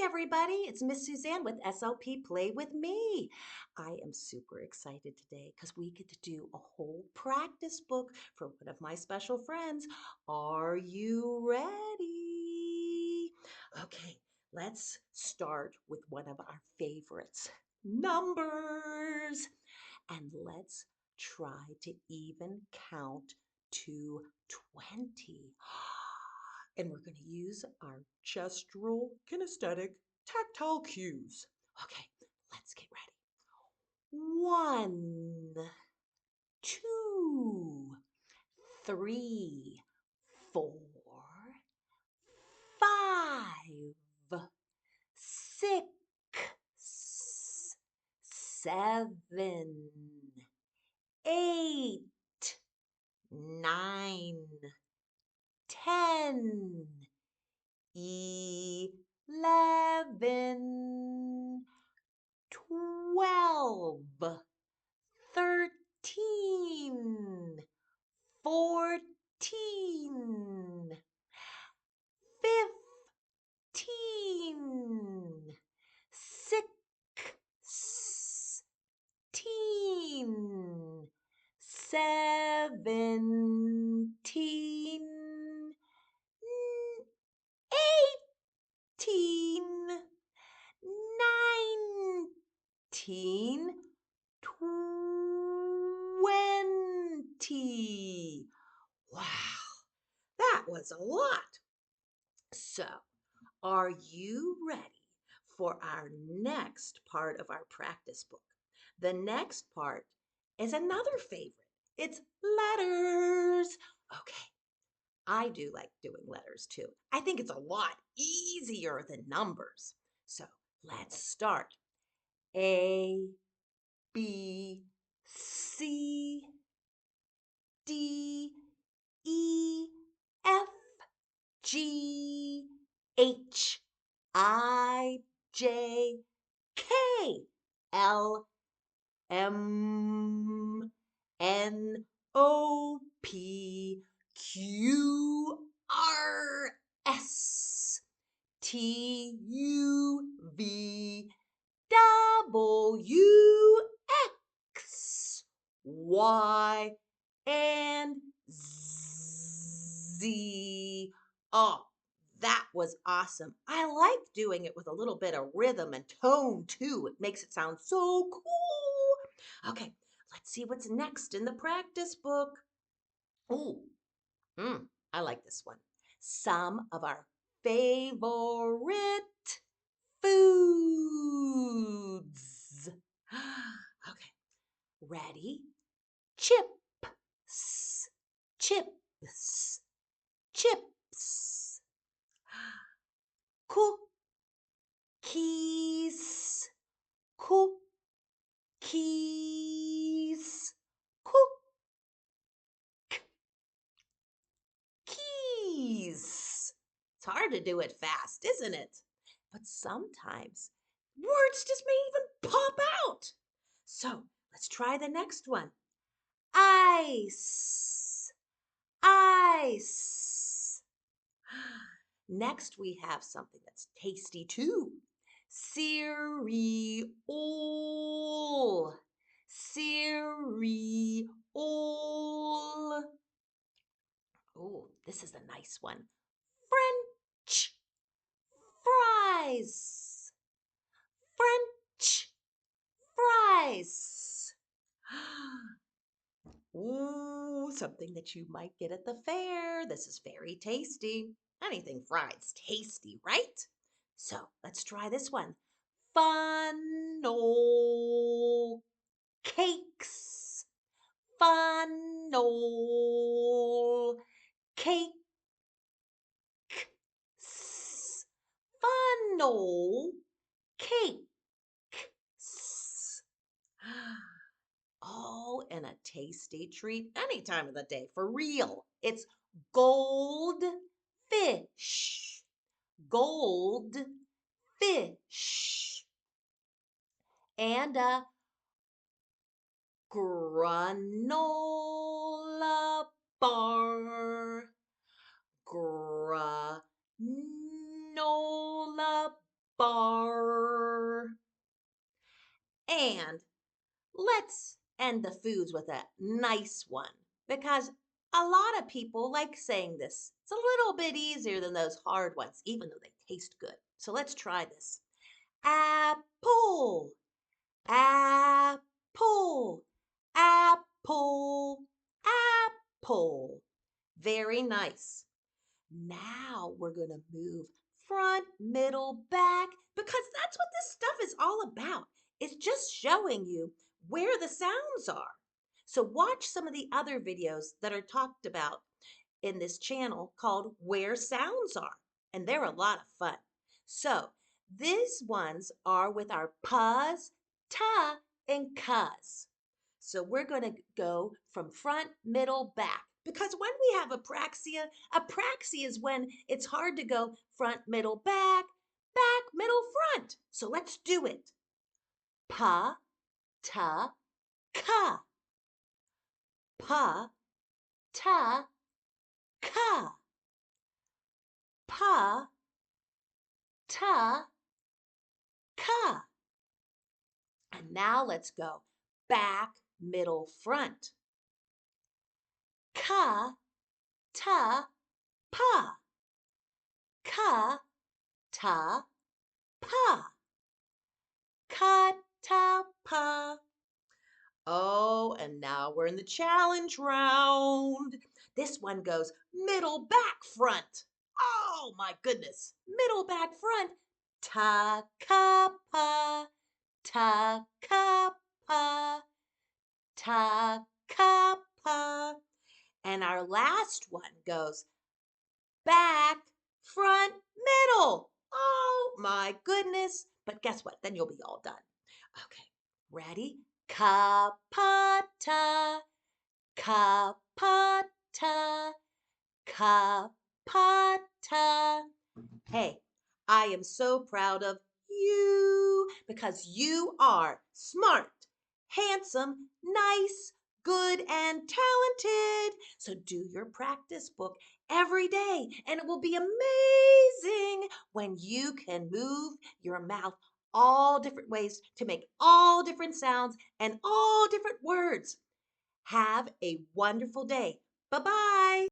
everybody. It's Miss Suzanne with SLP Play With Me. I am super excited today because we get to do a whole practice book for one of my special friends. Are you ready? Okay, let's start with one of our favorites, numbers. And let's try to even count to 20. And we're going to use our gestural, kinesthetic, tactile cues. Okay, let's get ready. 1, 2, 3, 4, 5, 6, 7, 8, 9, 10, 11, 12, 13, 14, 15, 16, 17, 18, 19, 20. Wow, that was a lot. So, are you ready for our next part of our practice book? The next part is another favorite. It's letters. Okay, I do like doing letters too. I think it's a lot easier than numbers. So let's start. A, B, C, D, E, F, G, H, I, J, K, L, M, N, O, P, Q, R, S, T, U, V, W, X, Y, and Z. Oh, that was awesome. I like doing it with a little bit of rhythm and tone too. It makes it sound so cool. Okay, let's see what's next in the practice book. Ooh, I like this one. Some of our favorite foods. Okay, ready? Chips, chips, chips. Cookies, cookies, cookies. It's hard to do it fast, isn't it? But sometimes words just may even pop out. So let's try the next one. Ice, ice. Next, we have something that's tasty too. Cereal, cereal. Oh, this is a nice one. French fries, French fries. Ooh, something that you might get at the fair. This is very tasty. Anything fried's tasty, right? So let's try this one. Funnel cakes. Funnel cakes. Funnel cakes. Oh, and a tasty treat any time of the day, for real. It's goldfish. Goldfish. And a granola bar. Granola bar. And let's end the foods with a nice one because a lot of people like saying this. It's a little bit easier than those hard ones, even though they taste good. So let's try this. Apple, apple, apple, apple. Very nice. Now we're going to move front, middle, back because that's what this stuff is all about. It's just showing you where the sounds are. So watch some of the other videos that are talked about in this channel called Where Sounds Are, and they're a lot of fun. So these ones are with our puz, ta, and cuz. So we're going to go from front, middle, back. Because when we have apraxia is when it's hard to go front, middle, back, back, middle, front. So let's do it. Pa, ta, ka. Pa, ta, ka. Pa, ta, ka. And now let's go back, middle, front. Ka, ta, pa. Ka, ta, pa. Ka, ta, pa. Oh, and now we're in the challenge round. This one goes middle, back, front. Oh my goodness. Middle, back, front. Ta, ka, pa. Ta, ka, pa. Ta, ka, pa. And our last one goes back, front, middle. Oh my goodness. But guess what? Then you'll be all done. Okay, ready? Ka, pa, ta, ka, pa, ta, ka, pa, ta. Hey, I am so proud of you because you are smart, handsome, nice, good, and talented. So do your practice book every day, and it will be amazing when you can move your mouth all different ways to make all different sounds and all different words. Have a wonderful day. Bye bye.